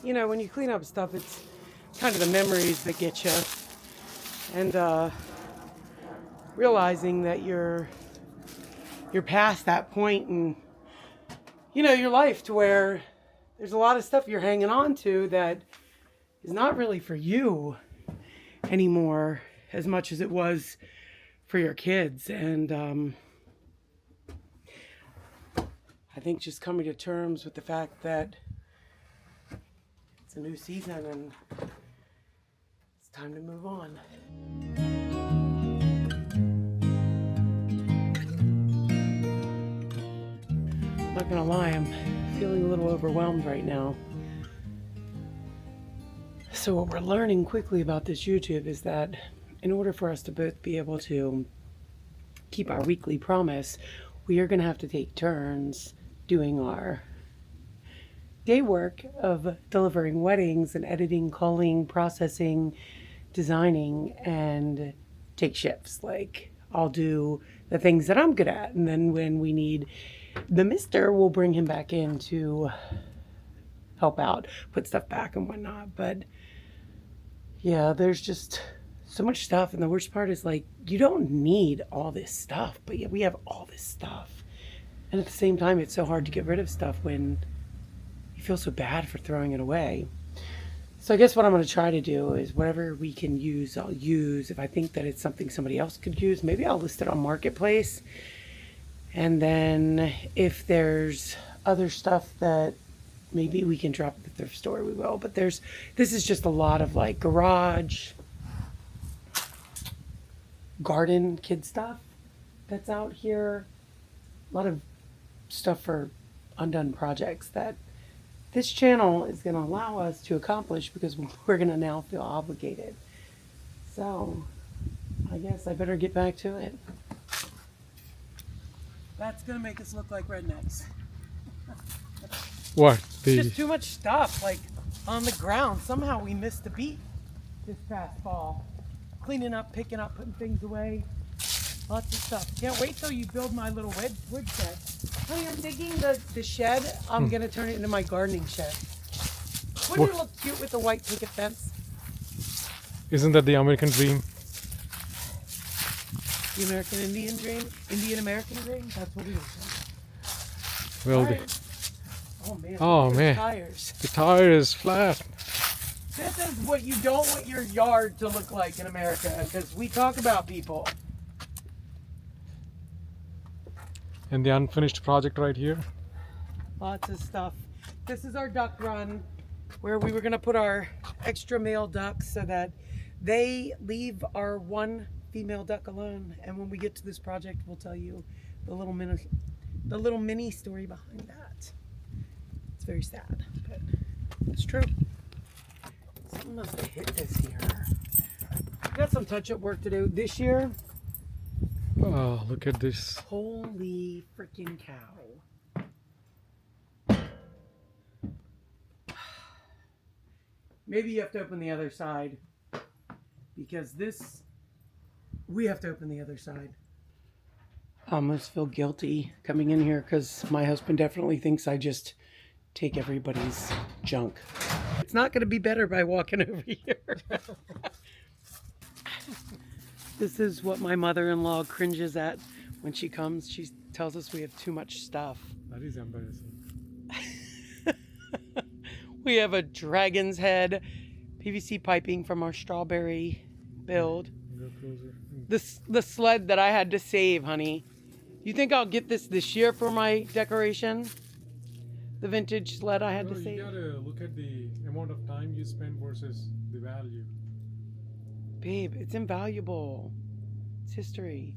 you know, when you clean up stuff, it's kind of the memories that get you. And realizing that you're past that point in, you know, your life to where there's a lot of stuff you're hanging on to that is not really for you anymore as much as it was for your kids. And I think just coming to terms with the fact that it's a new season and it's time to move on. I'm not gonna lie, I'm feeling a little overwhelmed right now. So what we're learning quickly about this YouTube is that in order for us to both be able to keep our weekly promise, we are gonna have to take turns doing our day work of delivering weddings and editing, calling, processing, designing, and take shifts. Like, I'll do the things that I'm good at, and then when we need the mister, we'll bring him back in to help out, put stuff back and whatnot. But yeah, there's just so much stuff, and the worst part is, like, you don't need all this stuff, but yet we have all this stuff. And at the same time, it's so hard to get rid of stuff when you feel so bad for throwing it away. So I guess what I'm going to try to do is whatever we can use, I'll use. If I think that it's something somebody else could use, maybe I'll list it on Marketplace. And then if there's other stuff that maybe we can drop at the thrift store, we will. But this is just a lot of like garage, garden, kid stuff that's out here. A lot of stuff for undone projects that this channel is going to allow us to accomplish because we're going to now feel obligated. So I guess I better get back to it. That's going to make us look like rednecks. What? Just too much stuff like on the ground. Somehow we missed a beat this past fall. Cleaning up, picking up, putting things away. Lots of stuff. Can't wait till you build my little wood shed. Honey, I'm digging the shed. I'm going to turn it into my gardening shed. Wouldn't it look cute with the white picket fence? Isn't that the American dream? The American Indian dream? Indian American dream? That's what it is. Well, Right. Oh the man, tires. the tire is flat. This is what you don't want your yard to look like in America, because we talk about people. And the unfinished project right here. Lots of stuff. This is our duck run where we were going to put our extra male ducks so that they leave our one female duck alone. And when we get to this project, we'll tell you the little mini story behind that. It's very sad, but it's true. Something must have hit this here. Got some touch-up work to do this year. Oh, look at this. Holy freaking cow. Maybe you have to open the other side, because we have to open the other side. I almost feel guilty coming in here because my husband definitely thinks I just take everybody's junk. It's not going to be better by walking over here. This is what my mother-in-law cringes at when she comes. She tells us we have too much stuff. That is embarrassing. We have a dragon's head, PVC piping from our strawberry build. Go closer. The sled that I had to save, honey. You think I'll get this year for my decoration? The vintage sled I had to save? You gotta look at the amount of time you spend versus the value. Babe, it's invaluable. It's history.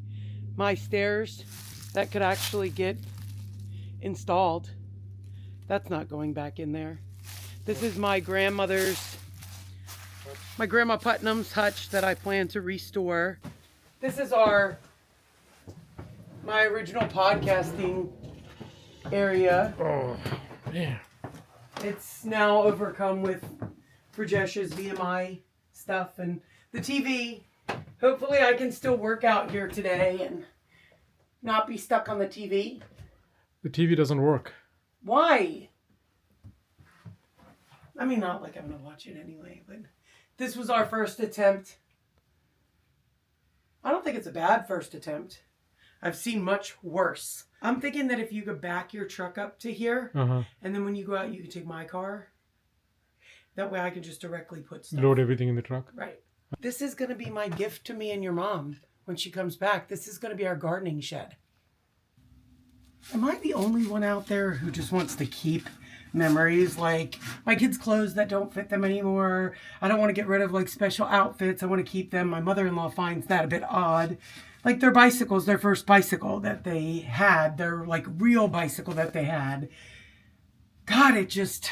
My stairs that could actually get installed, that's not going back in there. This is my grandma Putnam's hutch that I plan to restore. This is my original podcasting area. Oh, man. It's now overcome with Rajesh's VMI stuff and the TV. Hopefully I can still work out here today and not be stuck on the TV. The TV doesn't work. Why? I mean, not like I'm gonna watch it anyway, but this was our first attempt. I don't think it's a bad first attempt. I've seen much worse. I'm thinking that if you could back your truck up to here, and then when you go out, you can take my car. That way I can just directly put stuff. Load everything in the truck. Right. This is going to be my gift to me and your mom when she comes back. This is going to be our gardening shed. Am I the only one out there who just wants to keep memories? Like my kids' clothes that don't fit them anymore. I don't want to get rid of like special outfits. I want to keep them. My mother-in-law finds that a bit odd. Like their bicycles, their first bicycle that they had, their like real bicycle that they had. God, it just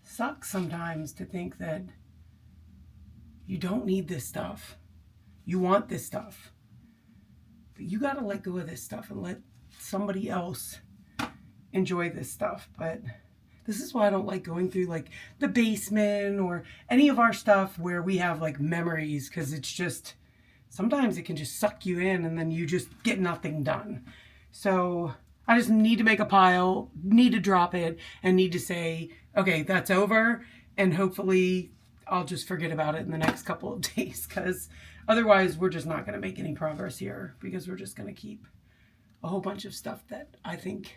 sucks sometimes to think that you don't need this stuff. You want this stuff. But you got to let go of this stuff and let somebody else enjoy this stuff. But this is why I don't like going through like the basement or any of our stuff where we have like memories, because it's just, sometimes it can just suck you in and then you just get nothing done. So I just need to make a pile, need to drop it, and need to say, okay, that's over. And hopefully I'll just forget about it in the next couple of days, because otherwise we're just not going to make any progress here, because we're just going to keep a whole bunch of stuff that I think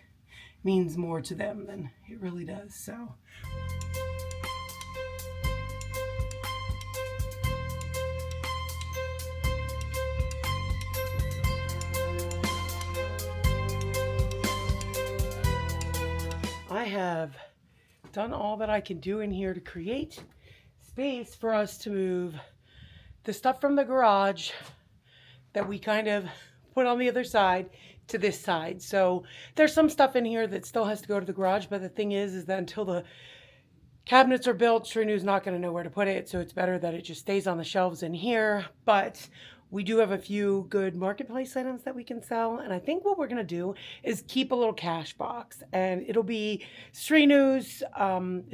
means more to them than it really does. So I have done all that I can do in here to create space for us to move the stuff from the garage that we kind of put on the other side to this side. So there's some stuff in here that still has to go to the garage, but the thing is that until the cabinets are built, Srinu's not going to know where to put it, so it's better that it just stays on the shelves in here. But we do have a few good marketplace items that we can sell, and I think what we're going to do is keep a little cash box, and it'll be Srinu's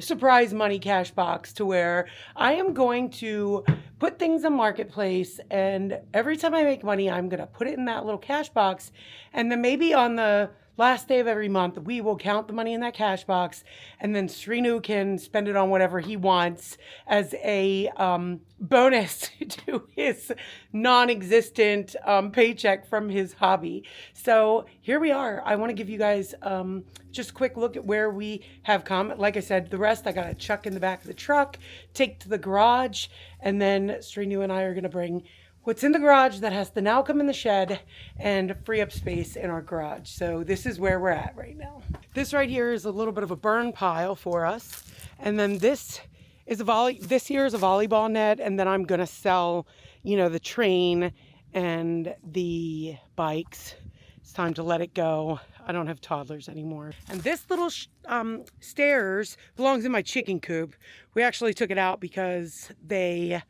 surprise money cash box, to where I am going to put things in marketplace, and every time I make money, I'm going to put it in that little cash box, and then maybe on the last day of every month, we will count the money in that cash box, and then Srinu can spend it on whatever he wants as a bonus to his non-existent paycheck from his hobby. So here we are. I want to give you guys just a quick look at where we have come. Like I said, the rest I got to chuck in the back of the truck, take to the garage, and then Srinu and I are going to bring what's in the garage that has to now come in the shed and free up space in our garage. So this is where we're at right now. This right here is a little bit of a burn pile for us. And then this is this here is a volleyball net. And then I'm gonna sell, you know, the train and the bikes. It's time to let it go. I don't have toddlers anymore. And this little stairs belongs in my chicken coop. We actually took it out because they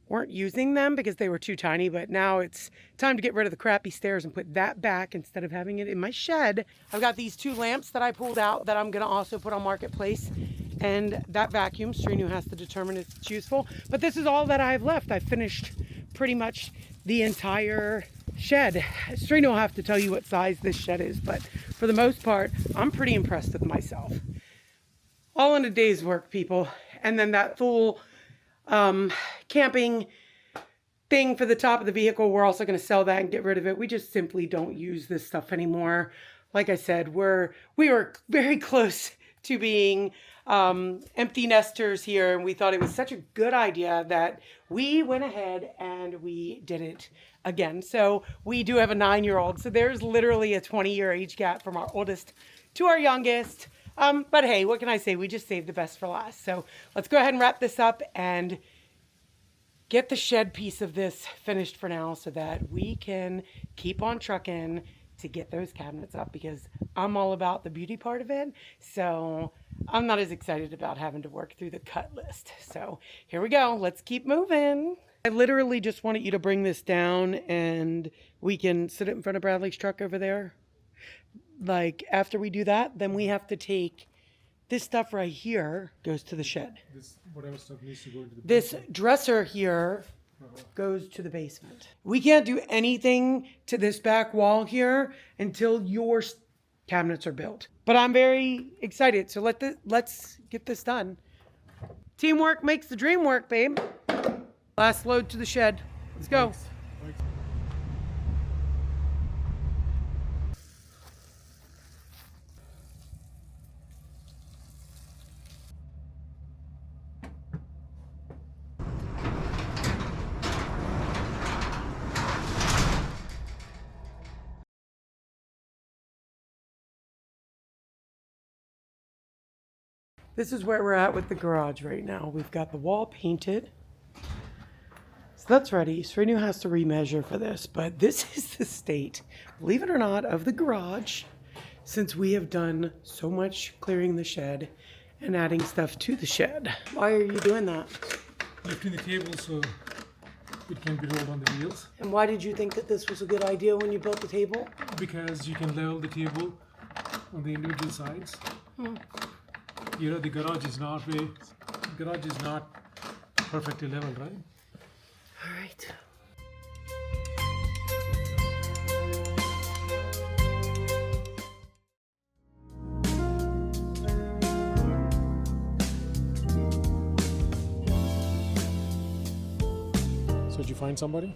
weren't using them because they were too tiny, but now it's time to get rid of the crappy stairs and put that back instead of having it in my shed. I've got these 2 lamps that I pulled out that I'm gonna also put on marketplace, and that vacuum, Srinu has to determine if it's useful, but this is all that I've left. I finished pretty much the entire shed. Srinu will have to tell you what size this shed is, but for the most part, I'm pretty impressed with myself. All in a day's work, people. And then that full camping thing for the top of the vehicle, we're also going to sell that and get rid of it. We just simply don't use this stuff anymore. Like I said, we were very close to being empty nesters here, and we thought it was such a good idea that we went ahead and we did it again. So we do have a 9-year-old, so there's literally a 20-year age gap from our oldest to our youngest. But hey, what can I say? We just saved the best for last. So let's go ahead and wrap this up and get the shed piece of this finished for now, so that we can keep on trucking to get those cabinets up, because I'm all about the beauty part of it. So I'm not as excited about having to work through the cut list. So here we go. Let's keep moving. I literally just wanted you to bring this down and we can sit it in front of Bradley's truck over there. Like after we do that, then we have to take this stuff right here, goes to the shed. This whatever stuff needs to go into the This basement. dresser here goes to the basement. We can't do anything to this back wall here until your cabinets are built. But I'm very excited. So let's get this done. Teamwork makes the dream work, babe. Last load to the shed. Let's go. Thanks. This is where we're at with the garage right now. We've got the wall painted. So that's ready. Srinu has to remeasure for this, but this is the state, believe it or not, of the garage since we have done so much clearing the shed and adding stuff to the shed. Why are you doing that? Lifting the table so it can be rolled on the wheels. And why did you think that this was a good idea when you built the table? Because you can level the table on the individual sides. You know, the garage is not perfectly leveled, right? All right. So did you find somebody?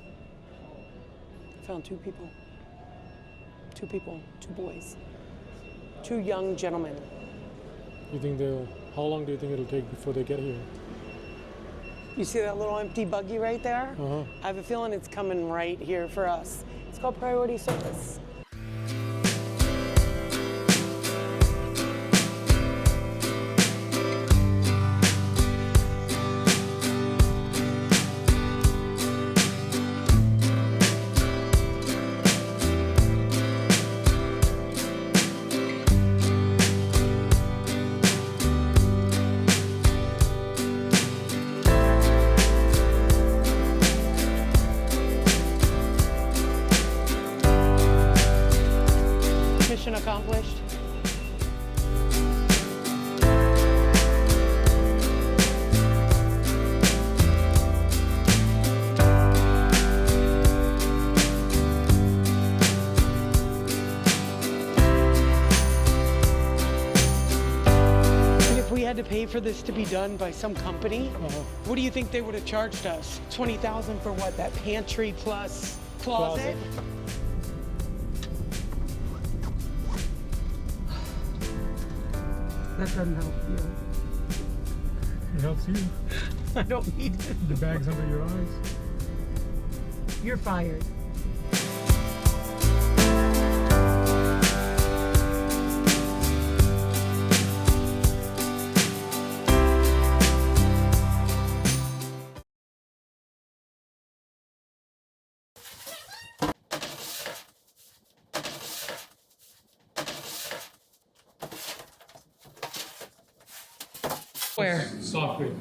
I found two people, two boys, two young gentlemen. You think how long do you think it'll take before they get here? You see that little empty buggy right there? Uh-huh. I have a feeling it's coming right here for us. It's called priority service. Mission accomplished. And if we had to pay for this to be done by some company, what do you think they would have charged us? $20,000 for what? That pantry plus closet? That doesn't help you. It helps you. I don't need it. The bag's under your eyes. You're fired. Where? Software.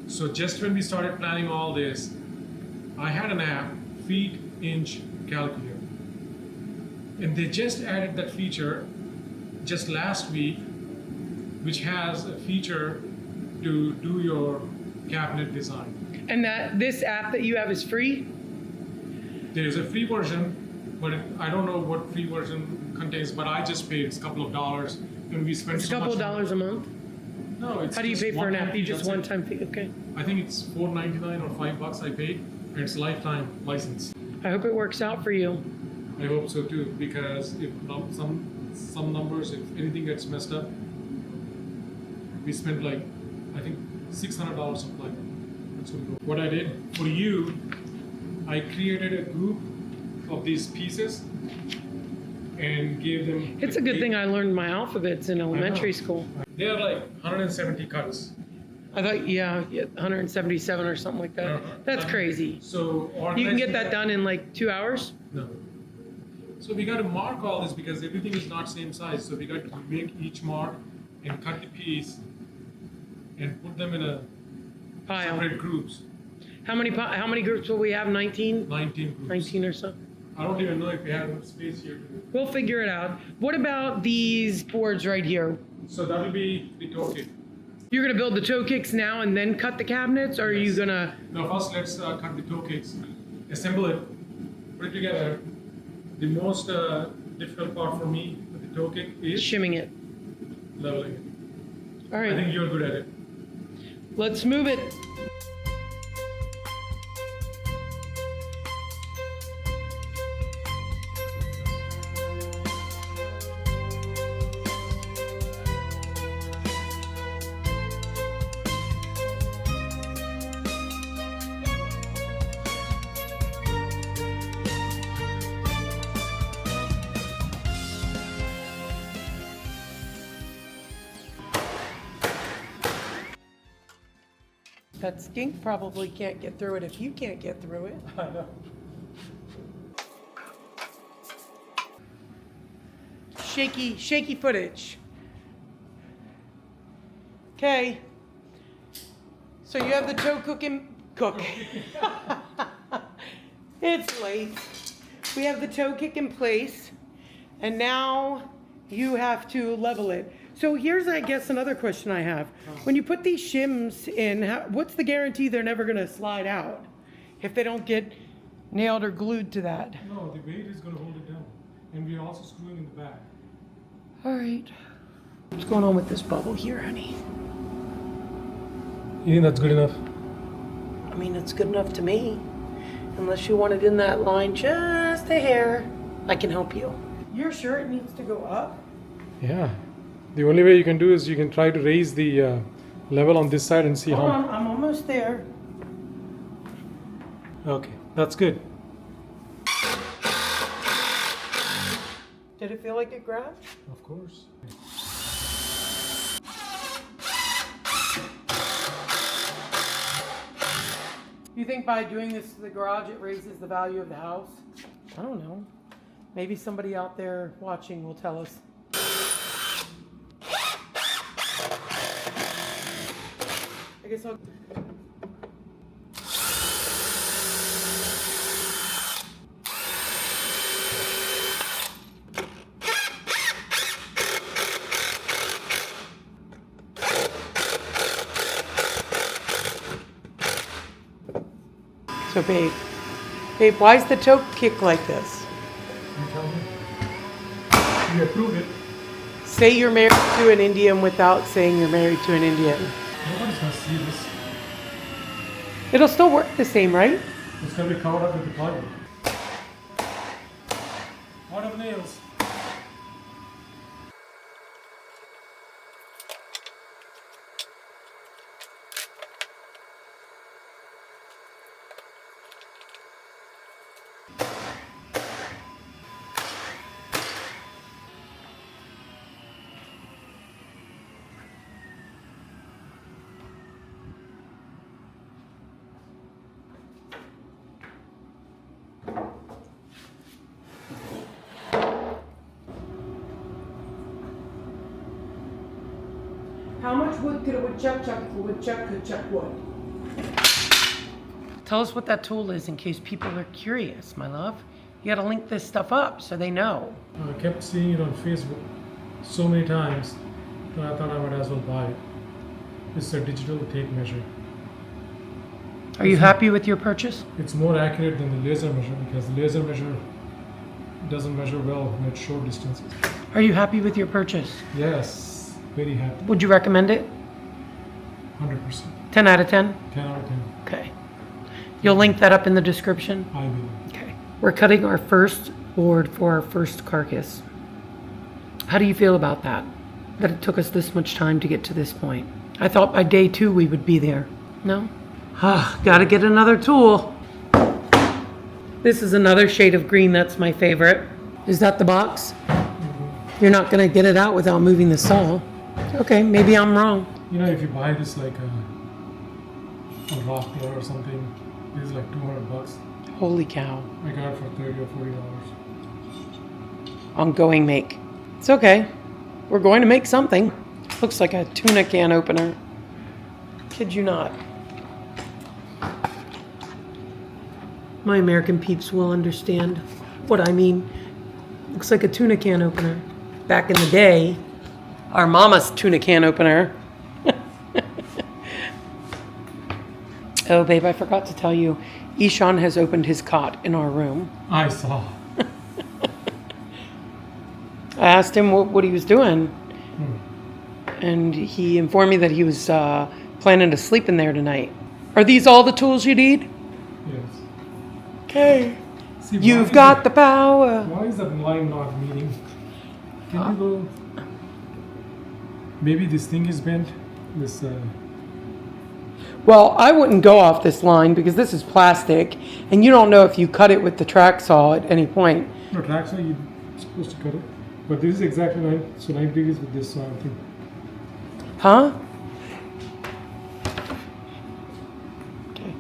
So just when we started planning all this, I had an app, feet inch calculator. And they just added that feature just last week, which has a feature to do your cabinet design. And this app that you have is free? There's a free version, but I don't know what free version contains, but I just paid a couple of dollars and we spent It's a so couple much of dollars a month? No, it's How do you just pay for an one-time app? You fee, just that's it. one-time fee? Okay. I think it's $4.99 or $5 I paid, and it's lifetime license. I hope it works out for you. I hope so too, because if some numbers, if anything gets messed up, we spent like, I think $600 of like. That's what we go. What I did for you, I created a group of these pieces and gave them. It's a good thing I learned my alphabets in elementary know. school. They are like 170 cuts. I thought, yeah, 177 or something like that. That's crazy. So You can get that done in like 2 hours? No. So we got to mark all this because everything is not same size. So we got to make each mark and cut the piece and put them in a Pile. separate groups. How many groups will we have? 19? 19 groups. 19 or so. I don't even know if we have enough space here. We'll figure it out. What about these boards right here? So that will be the toe kick. You're gonna build the toe kicks now and then cut the cabinets, or are you gonna? No, first let's cut the toe kicks, assemble it, put it together. The most difficult part for me with the toe kick is shimming it. leveling it. All I right, think you're good at it. let's move it. That skink probably can't get through it if you can't get through it. I know. Shaky footage. Okay. So you have the toe cook. It's late. We have the toe kick in place, and now you have to level it. So here's, I guess, another question I have. When you put these shims in, what's the guarantee they're never going to slide out if they don't get nailed or glued to that? No, the weight is going to hold it down. And we're also screwing in the back. All right. What's going on with this bubble here, honey? You think that's good enough? I mean, it's good enough to me. Unless you want it in that line just a hair, I can help you. You're sure it needs to go up? Yeah. The only way you can do is you can try to raise the level on this side and see Hold how. on, I'm almost there. Okay, that's good. Did it feel like it grabbed? Of course. You think by doing this to the garage it raises the value of the house? I don't know. Maybe somebody out there watching will tell us. I guess I'll... So babe, why is the toe kick like this? You tell me. You approve it. Say you're married to an Indian without saying you're married to an Indian. Nobody's gonna see this. It'll still work the same, right? It's gonna be covered up with the plywood. Out of nails. How much wood could a woodchuck chuck if a woodchuck could chuck wood? Tell us what that tool is in case people are curious, my love. You gotta link this stuff up so they know. I kept seeing it on Facebook so many times that I thought I might as well buy it. It's a digital tape measure. Are you happy with your purchase? It's more accurate than the laser measure because the laser measure doesn't measure well at short distances. Are you happy with your purchase? Yes, very happy. Would you recommend it? 100%. 10 out of 10? 10 out of 10. Okay. You'll link that up in the description? I will. Okay. We're cutting our first board for our first carcass. How do you feel about that? That it took us this much time to get to this point? I thought by day 2 we would be there. No? Ah, gotta get another tool. This is another shade of green that's my favorite. Is that the box? Mm-hmm. You're not gonna get it out without moving the saw. Okay, maybe I'm wrong. You know, if you buy this like a rock there or something, this is like $200. Holy cow. I got it for $30 or $40. Ongoing make. It's okay. We're going to make something. Looks like a tuna can opener. Kid you not. My American peeps will understand what I mean. Looks like a tuna can opener. Back in the day, our mama's tuna can opener. Oh, babe, I forgot to tell you. Ishan has opened his cot in our room. I saw. I asked him what he was doing, and he informed me that he was planning to sleep in there tonight. Are these all the tools you need? Yes. Okay. See, You've got the power. Why is that line not meeting? Can you go? Maybe this thing is bent. This. Well, I wouldn't go off this line because this is plastic, and you don't know if you cut it with the track saw at any point. No, track saw you're supposed to cut it, but this is exactly 90 degrees with this saw, I think. Huh? Okay.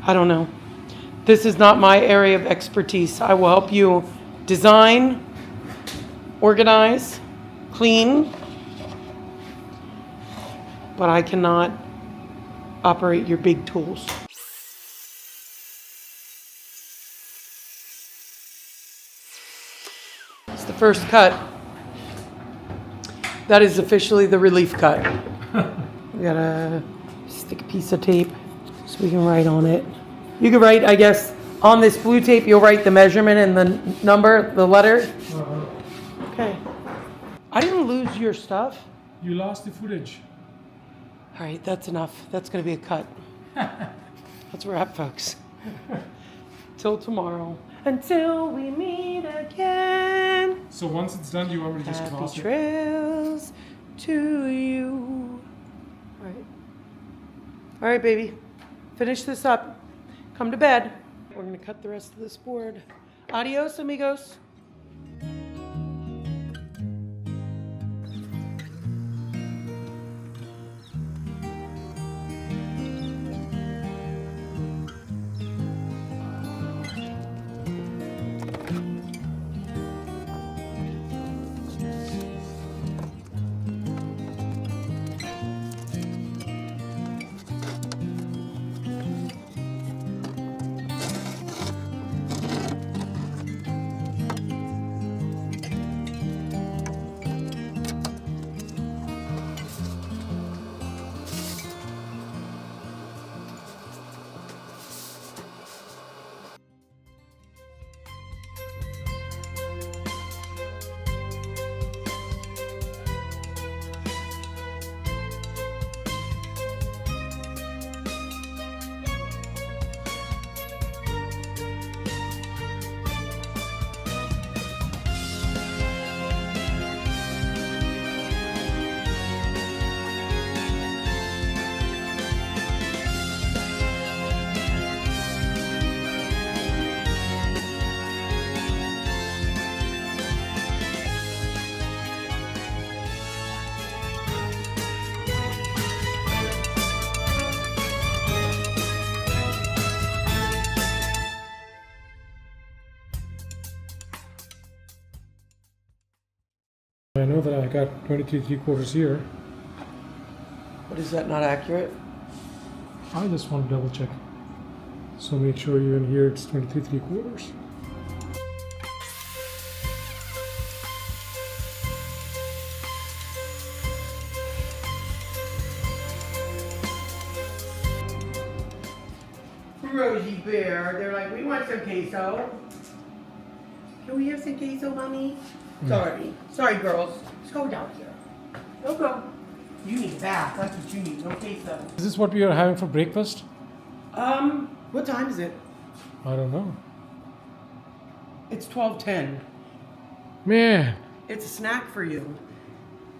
I don't know. This is not my area of expertise. I will help you design, organize, clean, but I cannot operate your big tools. It's the first cut. That is officially the relief cut. We gotta stick a piece of tape so we can write on it. You can write, I guess, on this blue tape, you'll write the measurement and the number, the letter. Okay. I didn't lose your stuff. You lost the footage. All right, that's enough. That's going to be a cut. That's a wrap, folks. Till tomorrow. Until we meet again. So once it's done, you want me to just cross Happy it? trails to you. All right. All right, baby. Finish this up. Come to bed. We're going to cut the rest of this board. Adios, amigos. I know that I got 23 3/4 here. What is that, not accurate? I just want to double check. So make sure you're in here, it's 23 3/4. Rosie Bear, they're like, we want some queso. Can we have some queso, Mommy? Sorry, girls. Let's go down here. Go. You need a bath. That's what you need. No queso. Is this what we are having for breakfast? What time is it? I don't know. It's 12:10. Man, It's a snack for you.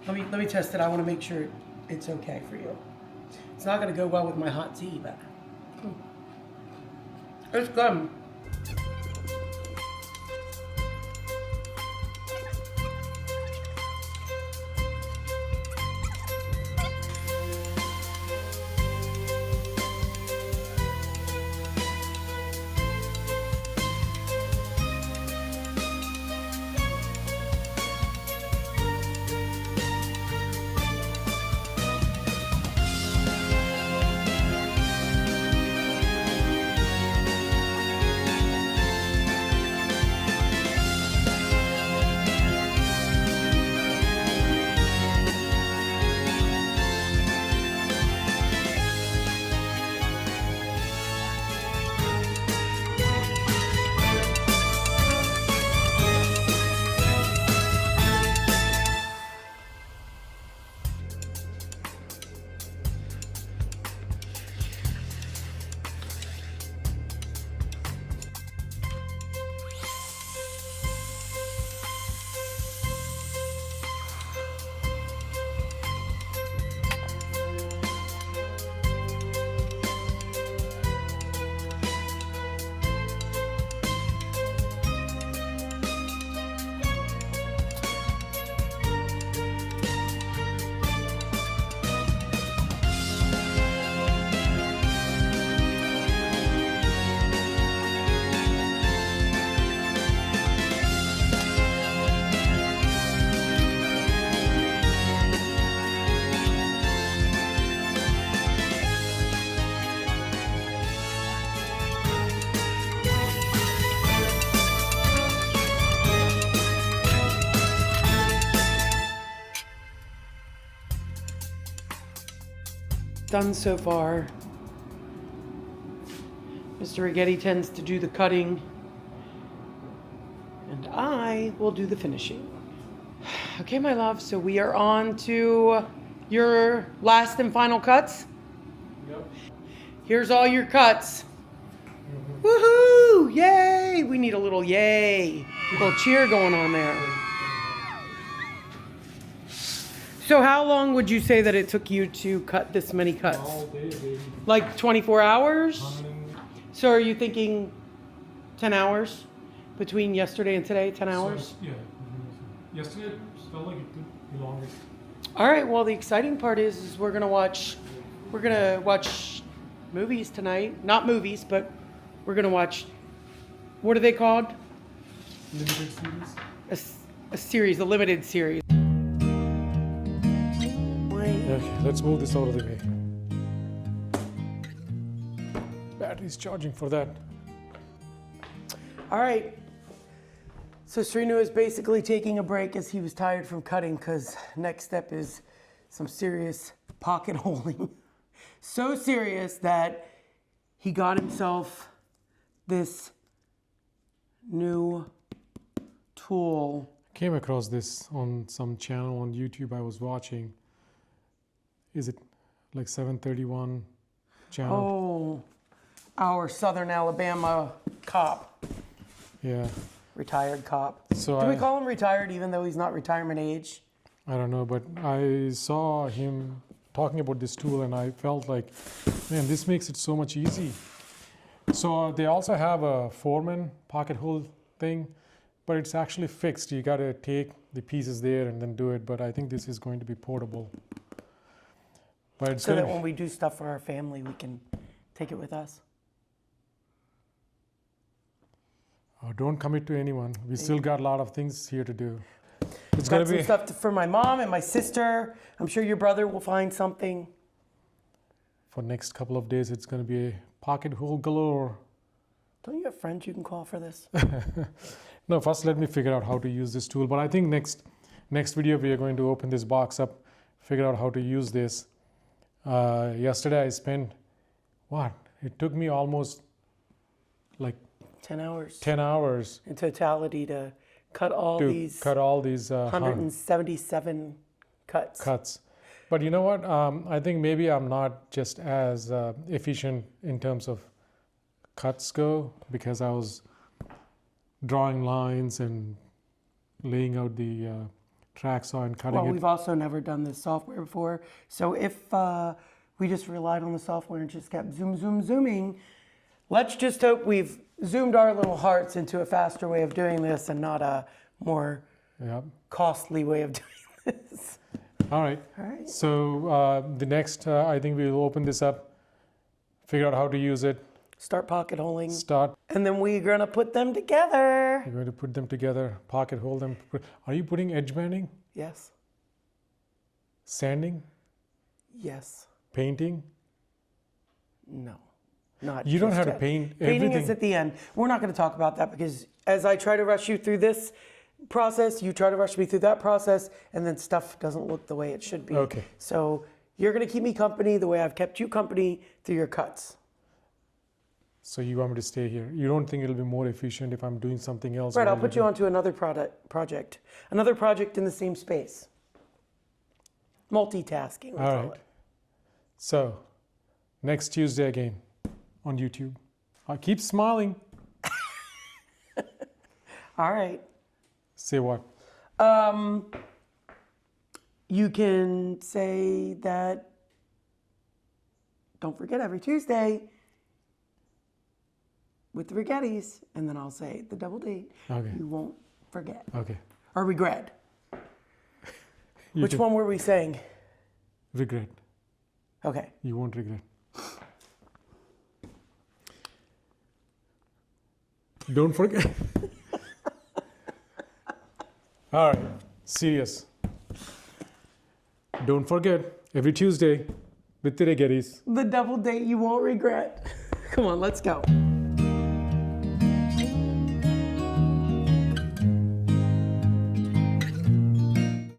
Let me test it. I want to make sure it's okay for you. It's not going to go well with my hot tea, but it's good. done so far. Mr. Rigetti tends to do the cutting, and I will do the finishing. Okay, my love, so we are on to your last and final cuts. Yep. Here's all your cuts. Woohoo! Yay! We need a little yay. A little cheer going on there. So how long would you say that it took you to cut this many cuts? All day, baby. Like 24 hours? 100 So are you thinking 10 hours between yesterday and today? 10 hours? So, yeah. Yesterday it felt like it took the longest. All right. Well, the exciting part is we're gonna watch movies tonight. Not movies, but we're gonna watch. What are they called? Limited series. A series, a limited series. Okay, let's move this out of the way. Battery's charging for that. All right. So Srinu is basically taking a break as he was tired from cutting, because next step is some serious pocket holing. So serious that he got himself this new tool. Came across this on some channel on YouTube I was watching. Is it like 731 channel? Oh, our Southern Alabama cop. Yeah. Retired cop. So Do we call him retired even though he's not retirement age? I don't know, but I saw him talking about this tool and I felt like, man, this makes it so much easy. So they also have a Foreman pocket hole thing, but it's actually fixed. You got to take the pieces there and then do it. But I think this is going to be portable. But it's So that gonna, when we do stuff for our family, we can take it with us. don't commit to anyone. We still got a lot of things here to do. It's Got going to some be stuff for my mom and my sister. I'm sure your brother will find something. for next couple of days. It's going to be a pocket hole galore. Don't you have friends you can call for this? No, first let me figure out how to use this tool. But I think next video we are going to open this box up, figure out how to use this. Yesterday I spent, it took me almost like 10 hours 10 hours in totality to cut all to these cut all these 177 cuts. cuts. But you know what? I think maybe I'm not just as efficient in terms of cuts go, because I was drawing lines and laying out the track saw and cutting Well, it. we've also never done this software before. So if we just relied on the software and just kept zooming, let's just hope we've zoomed our little hearts into a faster way of doing this and not a more Yep. costly way of doing this. All right. All right. So the next, I think we'll open this up, figure out how to use it, Start pocket holing. start. And then we're going to put them together. You're going to put them together, pocket hole them. Are you putting edge banding, Yes. sanding, Yes. painting? No. Not You don't just have to yet. paint Painting everything. is at the end. We're not going to talk about that because as I try to rush you through this process, you try to rush me through that process, and then stuff doesn't look the way it should be. Okay. So you're going to keep me company the way I've kept you company through your cuts. So you want me to stay here? You don't think it'll be more efficient if I'm doing something else? Right, I'll while put you onto another project. Another project in the same space. Multitasking, we All call right. it. So next Tuesday again on YouTube. Keep smiling. All right. Say what? You can say that, don't forget every Tuesday with the Rigettis, and then I'll say the double date. Okay. You won't forget Okay. or regret. You Which can one were we saying? regret. Okay. You won't regret. Don't forget. All right. Serious. Don't forget every Tuesday with the Rigettis. The double date you won't regret. Come on, let's go.